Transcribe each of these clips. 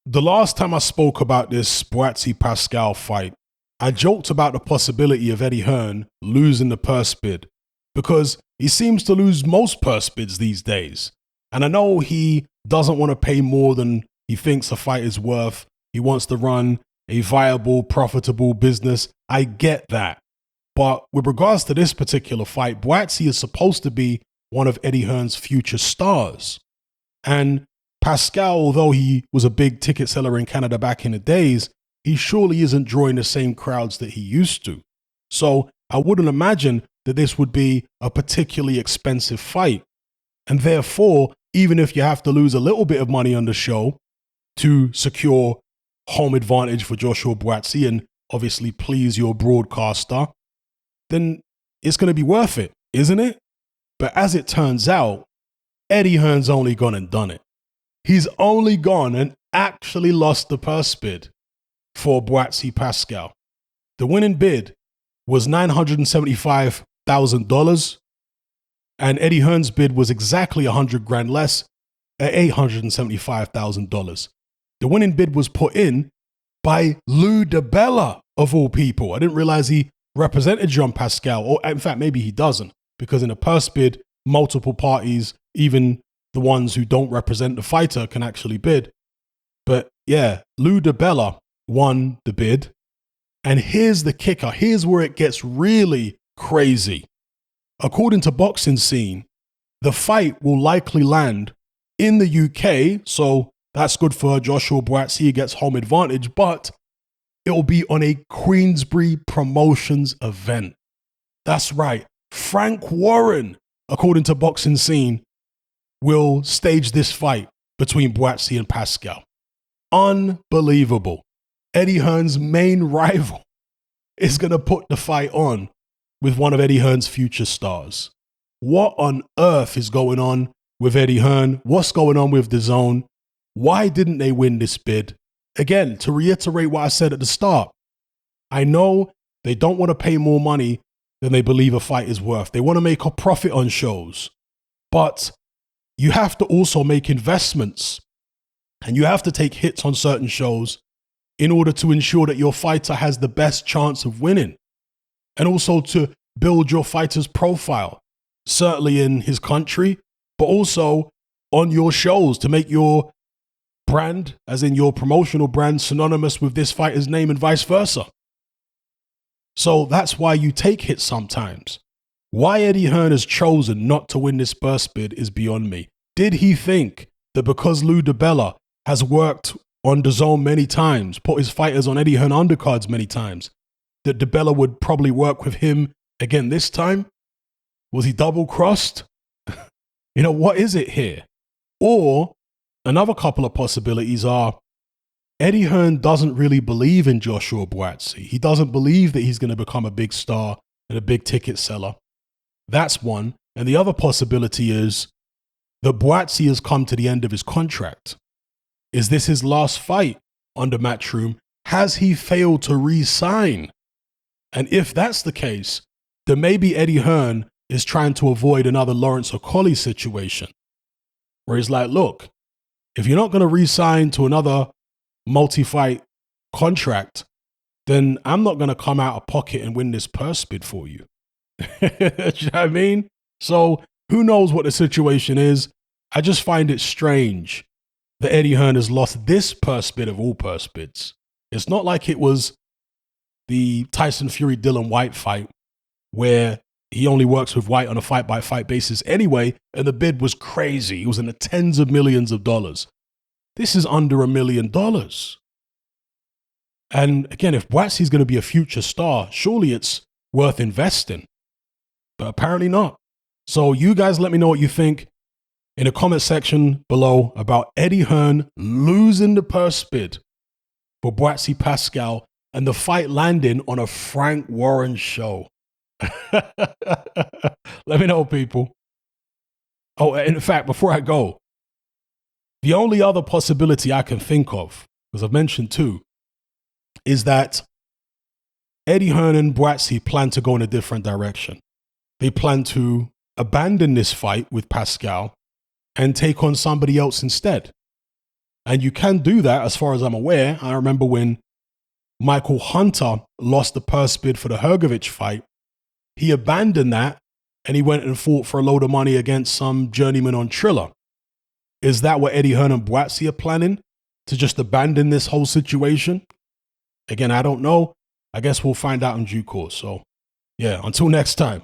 The last time I spoke about this Buatsi Pascal fight, I joked about the possibility of Eddie Hearn losing the purse bid because he seems to lose most purse bids these days. And I know he doesn't want to pay more than he thinks a fight is worth. He wants to run a viable, profitable business. I get that. But with regards to this particular fight, Buatsi is supposed to be one of Eddie Hearn's future stars. And Pascal, although he was a big ticket seller in Canada back in the days, he surely isn't drawing the same crowds that he used to. So I wouldn't imagine that this would be a particularly expensive fight. And therefore, even if you have to lose a little bit of money on the show to secure home advantage for Joshua Buatsi and obviously please your broadcaster, then it's going to be worth it, isn't it? But as it turns out, Eddie Hearn's only gone and done it. He's only gone and actually lost the purse bid for Buatsi Pascal. The winning bid was $975,000, and Eddie Hearn's bid was exactly $100,000 less at $875,000. The winning bid was put in by Lou DiBella, of all people. I didn't realize he represented Jean Pascal, or in fact, maybe he doesn't, because in a purse bid, multiple parties, even the ones who don't represent the fighter, can actually bid. But yeah, Lou DiBella won the bid. And here's the kicker. Here's where it gets really crazy. According to Boxing Scene, the fight will likely land in the UK, so that's good for Joshua Buatsi. He gets home advantage, but it will be on a Queensbury Promotions event. That's right. Frank Warren, according to Boxing Scene, will stage this fight between Buatsi and Pascal. Unbelievable. Eddie Hearn's main rival is going to put the fight on with one of Eddie Hearn's future stars. What on earth is going on with Eddie Hearn? What's going on with DAZN? Why didn't they win this bid? Again, to reiterate what I said at the start, I know they don't want to pay more money than they believe a fight is worth. They want to make a profit on shows. But you have to also make investments, and you have to take hits on certain shows in order to ensure that your fighter has the best chance of winning, and also to build your fighter's profile, certainly in his country, but also on your shows to make your brand, as in your promotional brand, synonymous with this fighter's name and vice versa. So that's why you take hits sometimes. Why Eddie Hearn has chosen not to win this burst bid is beyond me. Did he think that because Lou DiBella has worked on DAZN many times, put his fighters on Eddie Hearn undercards many times, that DiBella would probably work with him again this time? Was he double-crossed? What is it here? Or another couple of possibilities are Eddie Hearn doesn't really believe in Joshua Buatsi. He doesn't believe that he's going to become a big star and a big ticket seller. That's one. And the other possibility is that Buatsi has come to the end of his contract. Is this his last fight under Matchroom? Has he failed to re-sign? And if that's the case, then maybe Eddie Hearn is trying to avoid another Lawrence Okolie situation, where he's like, look, if you're not going to re-sign to another multi-fight contract, then I'm not going to come out of pocket and win this purse bid for you. You know what I mean? So who knows what the situation is? I just find it strange that Eddie Hearn has lost this purse bid of all purse bids. It's not like it was the Tyson Fury-Dylan White fight where he only works with White on a fight-by-fight basis anyway, and the bid was crazy. It was in the tens of millions of dollars. This is under $1 million. And again, if Buatsi's going to be a future star, surely it's worth investing. But apparently not. So you guys let me know what you think in the comment section below about Eddie Hearn losing the purse bid for Buatsi Pascal and the fight landing on a Frank Warren show. Let me know, people. Oh, in fact, before I go, the only other possibility I can think of, because I've mentioned two, is that Eddie Hearn and Buatsi plan to go in a different direction. They plan to abandon this fight with Pascal and take on somebody else instead. And you can do that as far as I'm aware. I remember when Michael Hunter lost the purse bid for the Hrgovic fight, he abandoned that and he went and fought for a load of money against some journeyman on Triller. Is that what Eddie Hearn and Buatsi are planning? To just abandon this whole situation? Again, I don't know. I guess we'll find out in due course. So, yeah, until next time.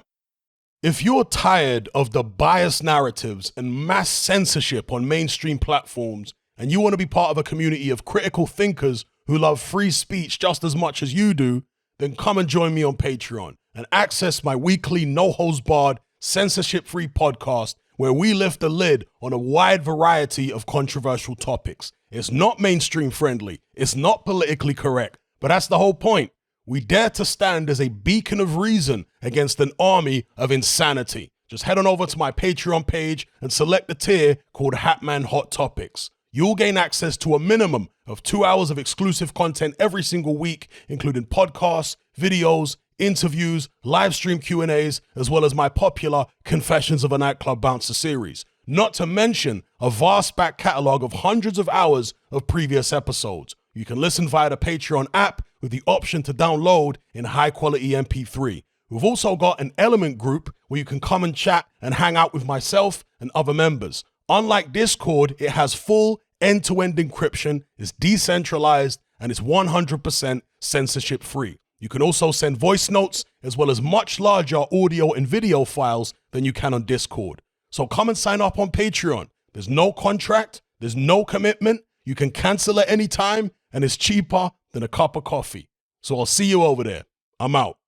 If you're tired of the biased narratives and mass censorship on mainstream platforms, and you want to be part of a community of critical thinkers who love free speech just as much as you do, then come and join me on Patreon and access my weekly no-holds-barred, censorship-free podcast where we lift the lid on a wide variety of controversial topics. It's not mainstream friendly, it's not politically correct, but that's the whole point. We dare to stand as a beacon of reason against an army of insanity. Just head on over to my Patreon page and select the tier called Hatman Hot Topics. You'll gain access to a minimum of 2 hours of exclusive content every single week, including podcasts, videos, interviews, live stream Q&As, as well as my popular Confessions of a Nightclub Bouncer series. Not to mention a vast back catalog of hundreds of hours of previous episodes. You can listen via the Patreon app with the option to download in high quality MP3. We've also got an Element group where you can come and chat and hang out with myself and other members. Unlike Discord, it has full end-to-end encryption, is decentralized, and is 100% censorship free. You can also send voice notes as well as much larger audio and video files than you can on Discord. So come and sign up on Patreon. There's no contract, there's no commitment, you can cancel at any time, and it's cheaper than a cup of coffee. So I'll see you over there. I'm out.